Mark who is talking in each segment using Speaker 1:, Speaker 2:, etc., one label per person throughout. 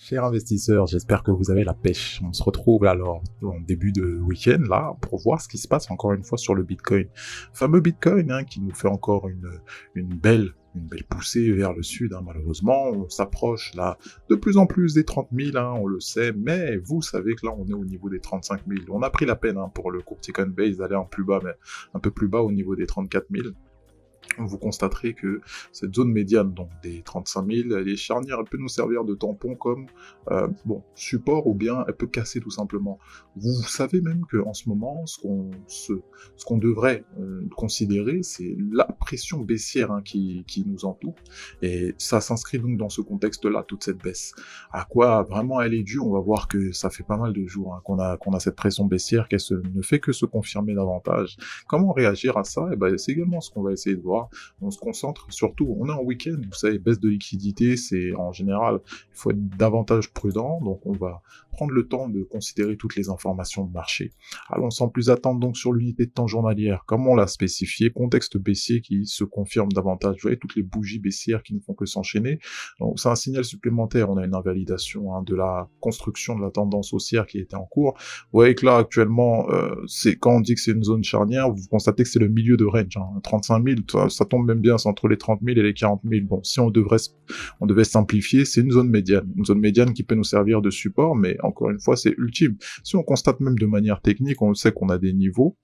Speaker 1: Chers investisseurs, j'espère que vous avez la pêche. On se retrouve alors en début de week-end là pour voir ce qui se passe encore une fois sur le Bitcoin. Fameux Bitcoin qui nous fait encore une belle poussée vers le sud. Malheureusement, on s'approche là de plus en plus des 30 000, on le sait, mais vous savez que là on est au niveau des 35 000. On a pris la peine pour le courtier Coinbase d'aller un peu plus bas au niveau des 34 000. Vous constaterez que cette zone médiane, donc des 35 000, elle est charnière, elle peut nous servir de tampon comme support, ou bien elle peut casser tout simplement. Vous savez même qu'en ce moment, ce qu'on devrait considérer, c'est la pression baissière qui nous entoure, et ça s'inscrit donc dans ce contexte-là, toute cette baisse. À quoi vraiment elle est due? On va voir que ça fait pas mal de jours qu'on a cette pression baissière, qu'elle ne fait que se confirmer davantage. Comment réagir à ça? C'est également ce qu'on va essayer de voir. On se concentre surtout, on est en week-end, vous savez, baisse de liquidité, c'est en général, il faut être davantage prudent, donc on va prendre le temps de considérer toutes les informations de marché. Allons sans plus attendre donc sur l'unité de temps journalière, comme on l'a spécifié, contexte baissier qui se confirme davantage, vous voyez, toutes les bougies baissières qui ne font que s'enchaîner, donc c'est un signal supplémentaire, on a une invalidation de la construction de la tendance haussière qui était en cours. Vous voyez que là actuellement, c'est quand on dit que c'est une zone charnière, vous constatez que c'est le milieu de range, 35 000, ça tombe même bien, c'est entre les 30 000 et les 40 000. Bon, si on devait simplifier, c'est une zone médiane qui peut nous servir de support, mais encore une fois, c'est ultime. Si on constate même de manière technique, on sait qu'on a des niveaux,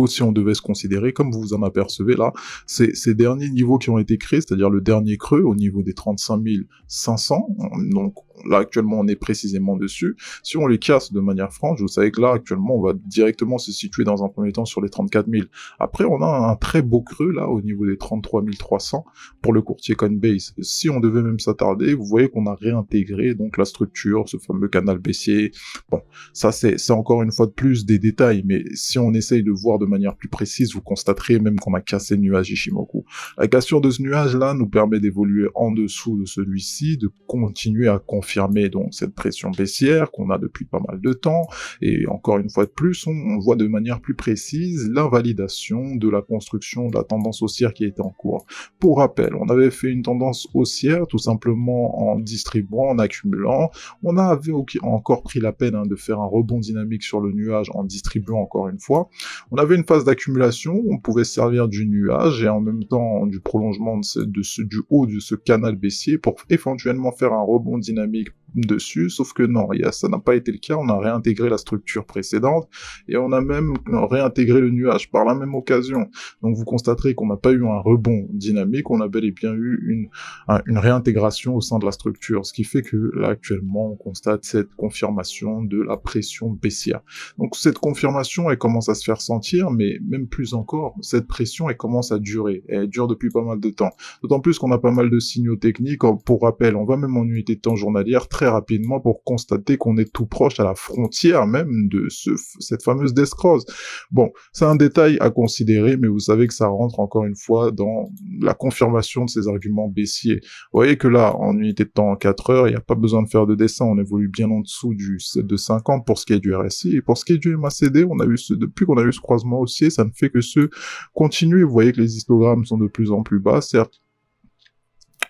Speaker 1: si on devait se considérer, comme vous vous en apercevez là, ces derniers niveaux qui ont été créés, c'est-à-dire le dernier creux au niveau des 35 500, donc là actuellement on est précisément dessus, si on les casse de manière franche, vous savez que là actuellement on va directement se situer dans un premier temps sur les 34 000. Après on a un très beau creux là au niveau des 33 300 pour le courtier Coinbase. Si on devait même s'attarder, vous voyez qu'on a réintégré donc la structure, ce fameux canal baissier. Bon, ça c'est encore une fois de plus des détails, mais si on essaye de voir de manière plus précise, vous constaterez même qu'on a cassé le nuage Ishimoku. La cassure de ce nuage-là nous permet d'évoluer en dessous de celui-ci, de continuer à confirmer donc cette pression baissière qu'on a depuis pas mal de temps, et encore une fois de plus, on voit de manière plus précise l'invalidation de la construction de la tendance haussière qui était en cours. Pour rappel, on avait fait une tendance haussière tout simplement en distribuant, en accumulant, on avait encore pris la peine du faire un rebond dynamique sur le nuage en distribuant encore une fois. On avait une phase d'accumulation, on pouvait se servir du nuage et en même temps du prolongement du haut de ce canal baissier pour éventuellement faire un rebond dynamique dessus, sauf que non, ça n'a pas été le cas, on a réintégré la structure précédente et on a même réintégré le nuage par la même occasion. Donc vous constaterez qu'on n'a pas eu un rebond dynamique, on a bel et bien eu une réintégration au sein de la structure, ce qui fait que là actuellement on constate cette confirmation de la pression baissière. Donc cette confirmation elle commence à se faire sentir, mais même plus encore, cette pression elle commence à durer, et elle dure depuis pas mal de temps. D'autant plus qu'on a pas mal de signaux techniques, pour rappel, on va même en unité de temps journalière très rapidement pour constater qu'on est tout proche à la frontière même de cette fameuse death cross. Bon, c'est un détail à considérer, mais vous savez que ça rentre encore une fois dans la confirmation de ces arguments baissiers. Vous voyez que là, en unité de temps en 4 heures, il n'y a pas besoin de faire de dessin, on évolue bien en dessous de 50 pour ce qui est du RSI, et pour ce qui est du MACD, depuis qu'on a eu ce croisement haussier, ça ne fait que se continuer. Vous voyez que les histogrammes sont de plus en plus bas,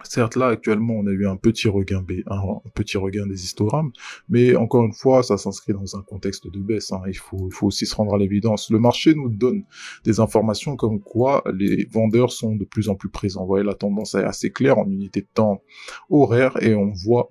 Speaker 1: Certes, là, actuellement, on a eu un petit regain des histogrammes, mais encore une fois, ça s'inscrit dans un contexte de baisse. Il faut aussi se rendre à l'évidence. Le marché nous donne des informations comme quoi les vendeurs sont de plus en plus présents. Vous voyez, la tendance est assez claire en unité de temps horaire, et on voit,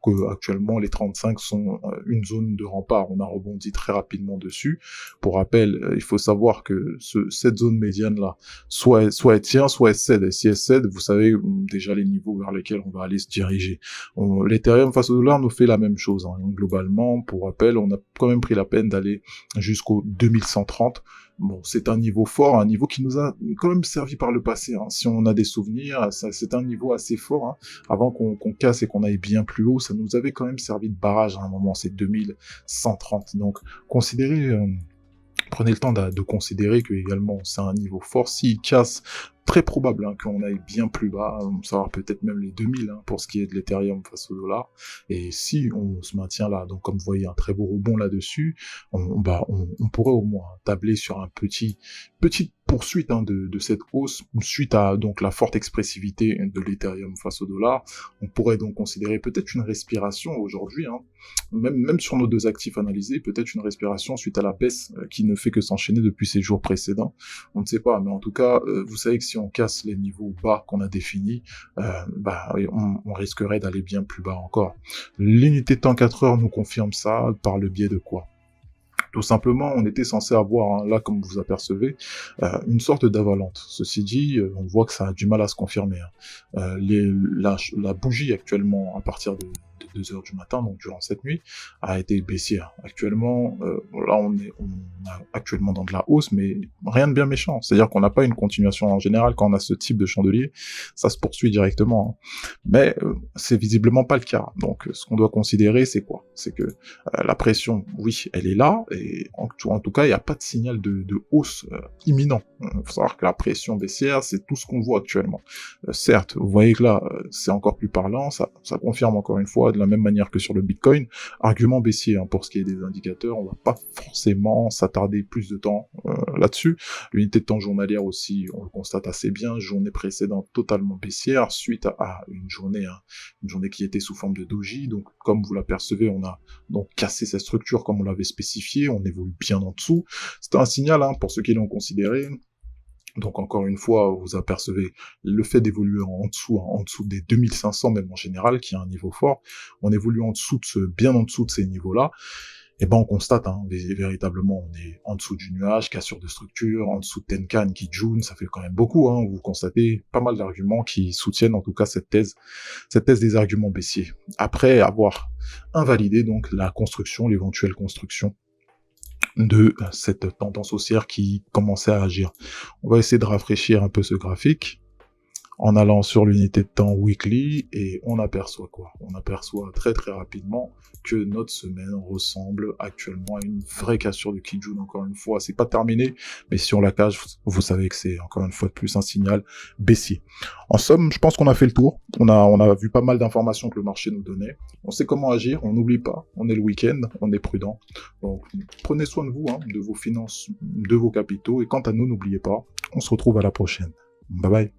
Speaker 1: que actuellement les 35 sont une zone de rempart. On a rebondi très rapidement dessus. Pour rappel, il faut savoir que cette zone médiane là, soit elle tient, soit elle cède. Et si elle cède, vous savez déjà les niveaux vers lesquels on va aller se diriger. L'Ethereum face au dollar nous fait la même chose. Donc, globalement, pour rappel, on a quand même pris la peine d'aller jusqu'au 2130. Bon, c'est un niveau fort, un niveau qui nous a quand même servi par le passé. Si on a des souvenirs, c'est un niveau assez fort. Avant qu'on casse et qu'on aille bien plus haut, ça nous avait quand même servi de barrage à un moment, c'est 2130. Donc, prenez le temps de considérer que également c'est un niveau fort. S'il casse, très probable qu'on aille bien plus bas, ça va peut-être même les 2000 pour ce qui est de l'Ethereum face au dollar. Et si on se maintient là, donc comme vous voyez un très beau rebond là-dessus, on pourrait au moins tabler sur un petite poursuite de cette hausse, suite à donc la forte expressivité de l'Ethereum face au dollar, on pourrait donc considérer peut-être une respiration aujourd'hui, hein, même sur nos deux actifs analysés, peut-être une respiration suite à la baisse qui ne fait que s'enchaîner depuis ces jours précédents. On ne sait pas, mais en tout cas, vous savez que si on casse les niveaux bas qu'on a définis, on risquerait d'aller bien plus bas encore. L'unité de temps 4 heures nous confirme ça par le biais de quoi? Tout simplement, on était censé avoir, hein, là, comme vous apercevez, une sorte d'avalante. Ceci dit, on voit que ça a du mal à se confirmer, hein. La bougie actuellement, à partir de 2 heures du matin, donc durant cette nuit, a été baissière. Actuellement, là, on est actuellement dans de la hausse, mais rien de bien méchant. C'est-à-dire qu'on n'a pas une continuation en général. Quand on a ce type de chandelier, ça se poursuit directement, hein. Mais c'est visiblement pas le cas. Donc, ce qu'on doit considérer, c'est quoi? C'est que la pression, oui, elle est là, et en tout cas, il n'y a pas de signal de hausse imminent. Il faut savoir que la pression baissière, c'est tout ce qu'on voit actuellement. Certes, vous voyez que là, c'est encore plus parlant, ça confirme encore une fois, de la même manière que sur le Bitcoin, argument baissier, hein, pour ce qui est des indicateurs, on va pas forcément s'attarder plus de temps là-dessus. L'unité de temps journalière aussi, on le constate assez bien, journée précédente totalement baissière, suite à une journée qui était sous forme de doji, donc comme vous l'apercevez, on a donc cassé cette structure comme on l'avait spécifié, on évolue bien en dessous. C'est un signal, hein, pour ceux qui l'ont considéré. Donc encore une fois, vous apercevez le fait d'évoluer en dessous des 2500 même en général, qui est un niveau fort. On évolue bien en dessous de ces niveaux-là. Et ben on constate, hein, véritablement, on est en dessous du nuage, cassure de structure, en dessous de Tenkan, Kijun, ça fait quand même beaucoup, hein. Vous constatez pas mal d'arguments qui soutiennent en tout cas cette thèse des arguments baissiers. Après avoir invalidé donc l'éventuelle construction de cette tendance haussière qui commençait à agir. On va essayer de rafraîchir un peu ce graphique en allant sur l'unité de temps weekly, et on aperçoit quoi? On aperçoit très très rapidement que notre semaine ressemble actuellement à une vraie cassure de Kijun. Encore une fois, c'est pas terminé, mais sur la cage, vous savez que c'est encore une fois de plus un signal baissier. En somme, je pense qu'on a fait le tour. On a vu pas mal d'informations que le marché nous donnait. On sait comment agir, on n'oublie pas. On est le week-end, on est prudent. Donc, prenez soin de vous, hein, de vos finances, de vos capitaux, et quant à nous, n'oubliez pas, on se retrouve à la prochaine. Bye bye.